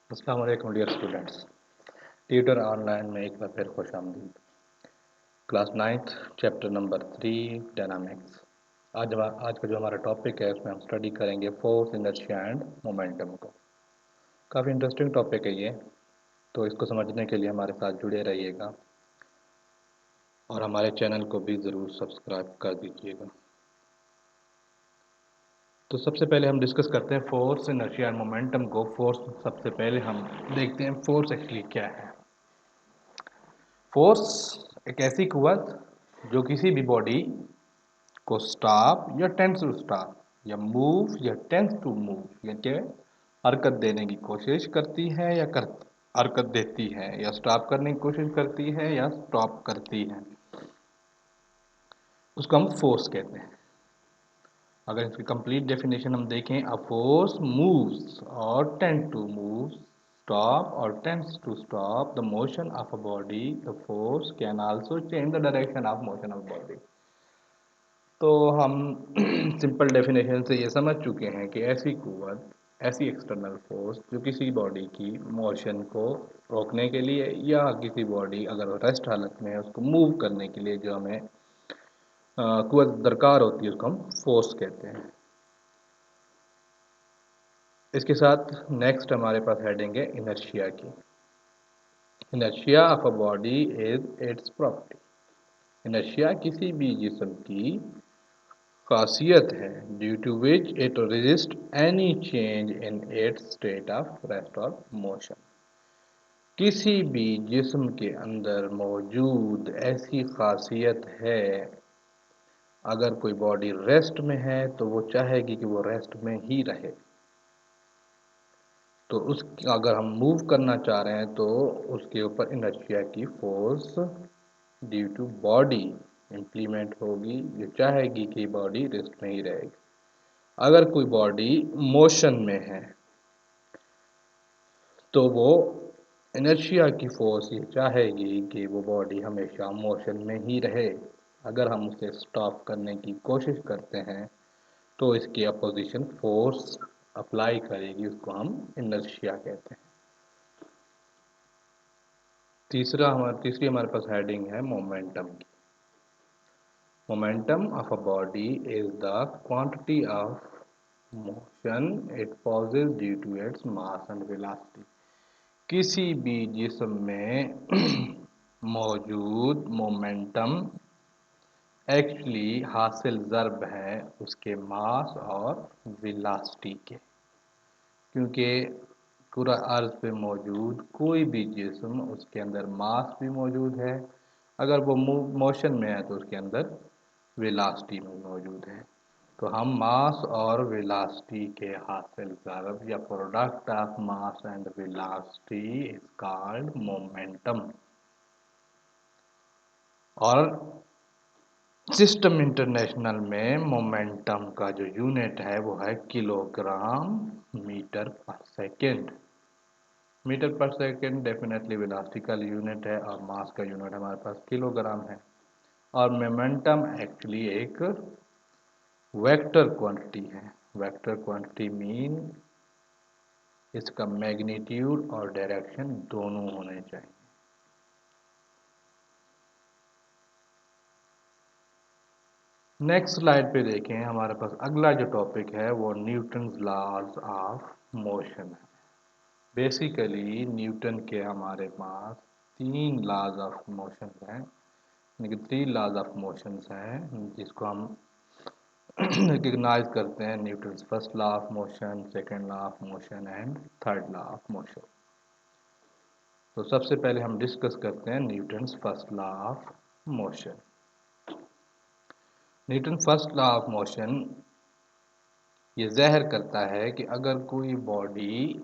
अस्सलाम वालेकुम dear students. Tutor online में एक बार फिर खुश आमदीद। Class ninth chapter number 3 dynamics. आज का जो हमारा टॉपिक है उसमें हम स्टडी करेंगे फोर्स, इनर्शिया एंड मोमेंटम को। काफ़ी इंटरेस्टिंग टॉपिक है ये, तो इसको समझने के लिए हमारे साथ जुड़े रहिएगा और हमारे चैनल को भी ज़रूर सब्सक्राइब कर दीजिएगा। तो सबसे पहले हम डिस्कस करते हैं फोर्स, इनर्शिया एंड मोमेंटम को। फोर्स सबसे पहले हम देखते हैं फोर्स एक्चुअली क्या है। फोर्स एक ऐसी कुव्वत जो किसी भी बॉडी को स्टॉप या टेंड्स टू स्टॉप या मूव या टेंड्स टू मूव या के हरकत देने की कोशिश करती है या कर हरकत देती है या स्टॉप करने की कोशिश करती है या स्टॉप करती है, उसको हम फोर्स कहते हैं। अगर इसकी कंप्लीट डेफिनेशन हम देखें, अ फोर्स मूव्स और tend to move, stop or tends to stop the motion of a body. The force can also change the direction of motion of body. तो हम सिंपल डेफिनेशन से ये समझ चुके हैं कि ऐसी कुव्वत, ऐसी एक्सटर्नल फोर्स जो किसी बॉडी की मोशन को रोकने के लिए या किसी बॉडी अगर रेस्ट हालत में है उसको मूव करने के लिए जो हमें कुव्वत दरकार होती है उसको हम फोर्स कहते हैं। इसके साथ नेक्स्ट हमारे पास हेडिंग है इनर्शिया की। Inertia of a body is its property. Inertia किसी भी जिस्म की खासियत है, due to which it resist any change in its state of rest और मोशन। किसी भी जिस्म के अंदर मौजूद ऐसी खासियत है, अगर कोई बॉडी रेस्ट में है तो वो चाहेगी कि वो रेस्ट में ही रहे। तो उस अगर हम मूव करना चाह रहे हैं तो उसके ऊपर इनर्शिया की force due to body implement होगी, जो चाहेगी कि बॉडी रेस्ट में ही रहेगी। अगर कोई बॉडी मोशन में है तो वो इनर्शिया की फोर्स ये चाहेगी कि वो बॉडी हमेशा मोशन में ही रहे। अगर हम उसे स्टॉप करने की कोशिश करते हैं तो इसकी अपोजिशन फोर्स अप्लाई करेगी, उसको हम इनर्शिया कहते हैं। तीसरी हमारे पास हेडिंग है मोमेंटम की। Momentum of a body is the quantity of motion it possesses due to its mass and velocity. किसी भी जिस्म में मौजूद मोमेंटम एक्चुअली हासिल ज़र्ब है उसके मास और वेलोसिटी के, क्योंकि पूरा अर्ज पे मौजूद कोई भी जिस्म उसके अंदर मास भी मौजूद है, अगर वो मोशन में है तो उसके अंदर वेलोसिटी में मौजूद है। तो हम मास और वेलोसिटी के हासिल ज़र्ब या product of mass and velocity is called momentum. और सिस्टम इंटरनेशनल में मोमेंटम का जो यूनिट है वो है किलोग्राम मीटर पर सेकेंड। मीटर पर सेकेंड डेफिनेटली वेलोसिटी का यूनिट है और मास का यूनिट हमारे पास किलोग्राम है। और मोमेंटम एक्चुअली एक वेक्टर क्वांटिटी है। वेक्टर क्वांटिटी मीन इसका मैग्नीट्यूड और डायरेक्शन दोनों होने चाहिए। नेक्स्ट स्लाइड पे देखें, हमारे पास अगला जो टॉपिक है वो न्यूटन्स लॉज ऑफ मोशन है। बेसिकली न्यूटन के हमारे पास तीन लॉज ऑफ मोशन हैं, यानी कि थ्री लॉज ऑफ मोशन हैं, जिसको हम रिकग्नाइज करते हैं। Newton's first law of motion, second law of motion and third law of motion. तो सबसे पहले हम डिस्कस करते हैं Newton's first law of motion. Newton first law of motion ये ज़ाहिर करता है कि अगर कोई बॉडी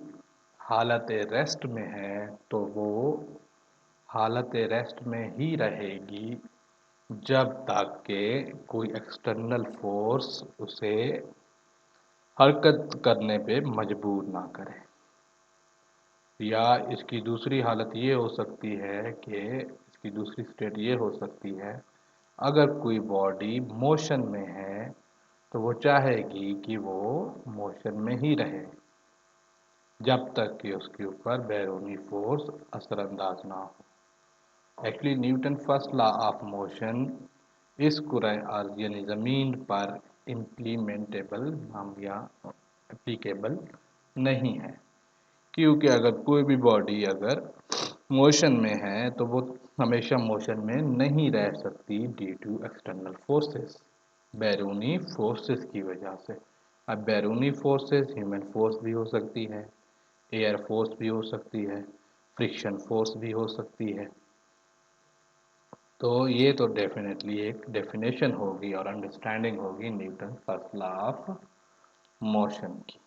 हालत रेस्ट में है तो वो हालत रेस्ट में ही रहेगी जब तक के कोई एक्सटर्नल फोर्स उसे हरकत करने पे मजबूर ना करे। या इसकी दूसरी हालत ये हो सकती है कि इसकी दूसरी स्टेट ये हो सकती है, अगर कोई बॉडी मोशन में है तो वो चाहेगी कि वो मोशन में ही रहे। जब तक कि उसके ऊपर बैरूनी फोर्स असरअंदाज ना हो। Actually Newton first law of motion इस कुरान अर्ज यानी ज़मीन पर इम्प्लीमेंटेबल हम या एप्लीकेबल नहीं है, क्योंकि अगर कोई भी बॉडी अगर मोशन में है तो वो हमेशा मोशन में नहीं रह सकती ड्यू टू एक्सटर्नल फोर्सेस, बैरूनी फोर्सेस की वजह से। अब बैरूनी फोर्सेस ह्यूमन फोर्स भी हो सकती है, एयर फोर्स भी हो सकती है, फ्रिक्शन फोर्स भी हो सकती है। तो ये तो डेफिनेटली एक डेफिनेशन होगी और अंडरस्टैंडिंग होगी Newton first law of motion की।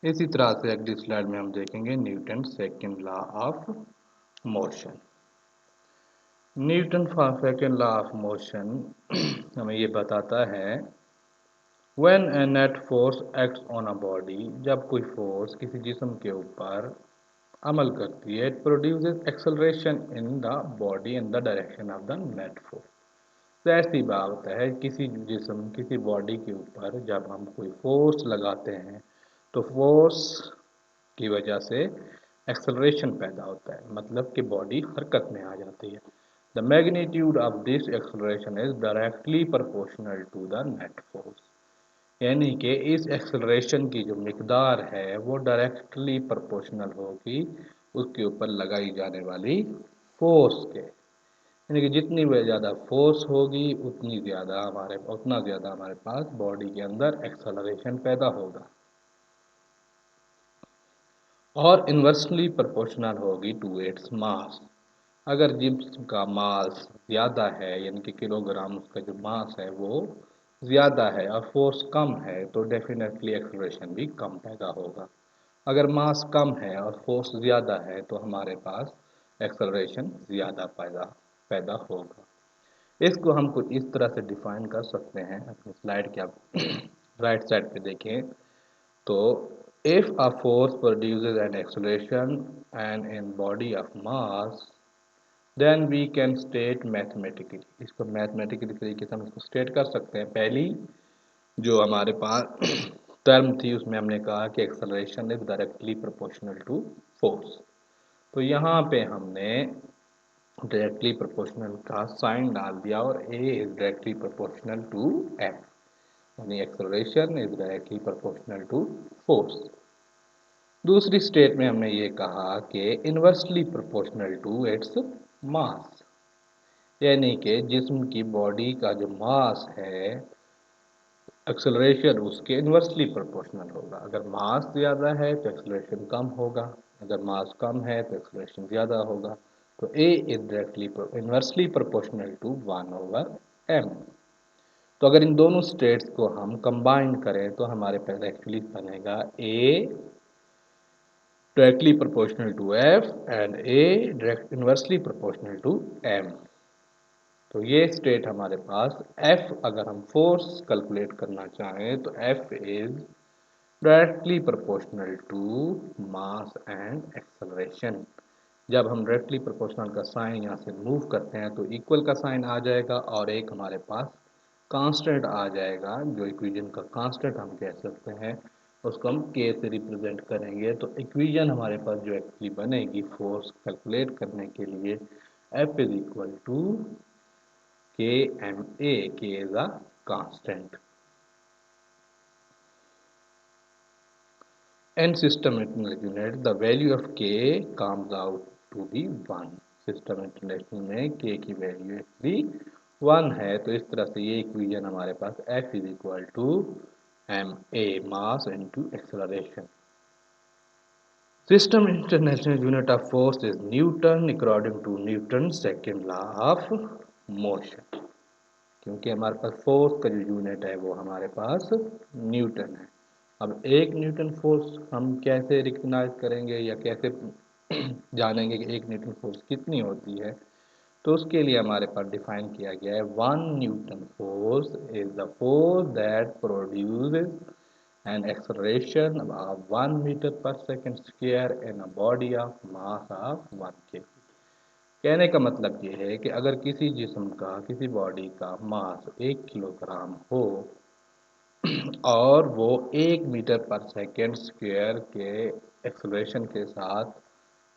इसी तरह से अगली स्लाइड में हम देखेंगे Newton second law of motion. Newton for second law of motion हमें ये बताता है when A net force acts on a body, जब कोई फोर्स किसी जिस्म के ऊपर अमल करती है, it produces acceleration in the body in the direction of the net force. तो ऐसी बात है किसी जिस्म किसी बॉडी के ऊपर जब हम कोई फोर्स लगाते हैं तो फोर्स की वजह से एक्सेलरेशन पैदा होता है, मतलब कि बॉडी हरकत में आ जाती है। The magnitude of this acceleration is directly proportional to the net force, यानी कि इस एक्सेलरेशन की जो मिकदार है वो डायरेक्टली प्रोपोर्शनल होगी उसके ऊपर लगाई जाने वाली फोर्स के, यानी कि जितनी ज़्यादा फोर्स होगी उतना ज़्यादा हमारे पास बॉडी के अंदर एक्सेलरेशन पैदा होगा और इन्वर्सली प्रोपोर्शनल होगी टू इट्स मास। अगर जिस्म का मास ज़्यादा है यानी कि किलोग्राम उसका जो मास है वो ज़्यादा है और फोर्स कम है तो डेफिनेटली एक्सेलरेशन भी कम पैदा होगा। अगर मास कम है और फोर्स ज़्यादा है तो हमारे पास एक्सेलरेशन ज़्यादा पैदा होगा। इसको हम कुछ इस तरह से डिफाइन कर सकते हैं, अपनी स्लाइड के आप राइट साइड पे देखें तो if a force produces an acceleration and in body of mass then we can state mathematically, इसको मैथमेटिकली तरीके से हम इसको स्टेट कर सकते हैं। पहली जो हमारे पास टर्म थी उसमें हमने कहा कि acceleration is directly proportional to force, तो यहाँ पे हमने डायरेक्टली प्रोपोर्शनल का साइन डाल दिया और A is directly proportional to F, यानी acceleration is directly proportional to force. दूसरी स्टेट में हमने ये कहा कि inversely proportional to its mass, यानी कि जिस्म की बॉडी का जो मास है एक्सेलरेशन उसके इन्वर्सली प्रोपोर्शनल होगा। अगर मास ज़्यादा है तो एक्सेलरेशन कम होगा, अगर मास कम है तो एक्सेलरेशन ज़्यादा होगा। तो A is directly inversely proportional to 1/m। तो अगर इन दोनों स्टेट्स को हम कंबाइन करें तो हमारे पास एक्चुअली बनेगा ए directly proportional to F and A direct inversely proportional to M। तो ये स्टेट हमारे पास F, अगर हम फोर्स कैलकुलेट करना चाहें तो F is directly proportional to mass and acceleration. जब हम डायरेक्टली प्रोपोर्शनल का साइन यहाँ से मूव करते हैं तो इक्वल का साइन आ जाएगा और एक हमारे पास कांस्टेंट आ जाएगा, जो इक्वेशन का कांस्टेंट हम कह सकते हैं, उसको हम के से रिप्रेजेंट करेंगे। तो इक्वेशन हमारे पास जो एक्चुअली बनेगी फोर्स कैलकुलेट करने के लिए एफ इज इक्वल टू के एम ए, के is a constant. In system international unit, the value of k comes out to be 1। System international में k की वैल्यू एक्चुअली 1 है, तो इस तरह से ये इक्वेशन हमारे पास F is equal to M A mass into acceleration. System international unit of force is newton according to Newton second law of motion, क्योंकि हमारे पास फोर्स का जो यूनिट है वो हमारे पास न्यूटन है। अब एक न्यूटन फोर्स हम कैसे रिकग्नाइज करेंगे या कैसे जानेंगे कि एक न्यूटन फोर्स कितनी होती है, तो उसके लिए हमारे पास डिफाइन किया गया है one newton force is the force that produces an acceleration of 1 metre per second square in a body of mass of 1 kg। कहने का मतलब ये है कि अगर किसी जिस्म का किसी बॉडी का मास 1 किलोग्राम हो और वो 1 मीटर पर सेकेंड स्क्वायर के एक्सेलरेशन के साथ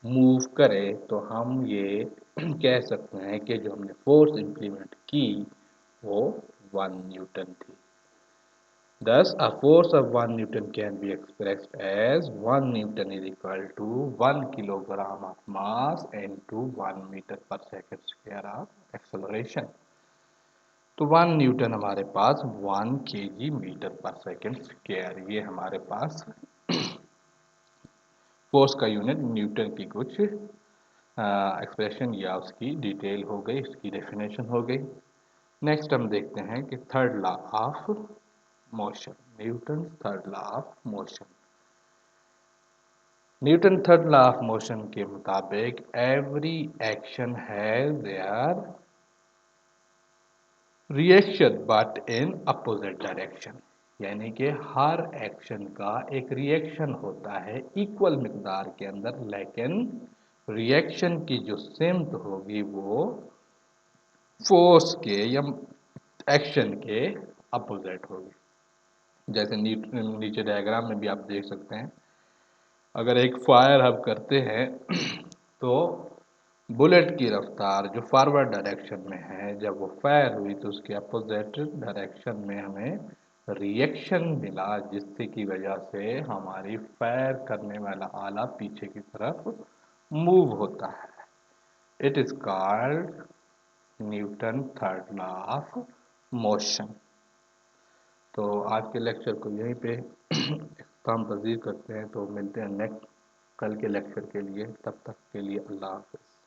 मूव करे, तो हम ये कह सकते हैं कि जो हमने फोर्स इंप्लीमेंट की वो 1 न्यूटन थी। Thus, a force of 1 Newton can be expressed as 1 Newton is equal to 1 kilogram of mass into 1 meter per second square of acceleration. तो 1 न्यूटन हमारे पास 1 kg मीटर पर सेकेंड स्क्वायर, ये हमारे पास force का unit Newton की कुछ expression या उसकी डिटेल हो गई, उसकी डेफिनेशन हो गई। नेक्स्ट हम देखते हैं कि third law of motion, Newton third law of motion. Newton third law of motion के मुताबिक every action has their reaction but in opposite direction, यानी कि हर एक्शन का एक रिएक्शन होता है इक्वल मिकदार के अंदर, लेकिन रिएक्शन की जो सिमत होगी वो फोर्स के या एक्शन के अपोजिट होगी। जैसे नीचे डायग्राम में भी आप देख सकते हैं, अगर एक फायर हम करते हैं तो बुलेट की रफ्तार जो फॉरवर्ड डायरेक्शन में है, जब वो फायर हुई तो उसके अपोजिट डायरेक्शन में हमें रिएक्शन मिला, जिससे की वजह से हमारी फायर करने वाला आला पीछे की तरफ मूव होता है। It is called Newton third law of motion. तो आज के लेक्चर को यहीं पे इख्तिताम पजीर करते हैं। तो मिलते हैं नेक्स्ट कल के लेक्चर के लिए, तब तक के लिए अल्लाह हाफ़िज़।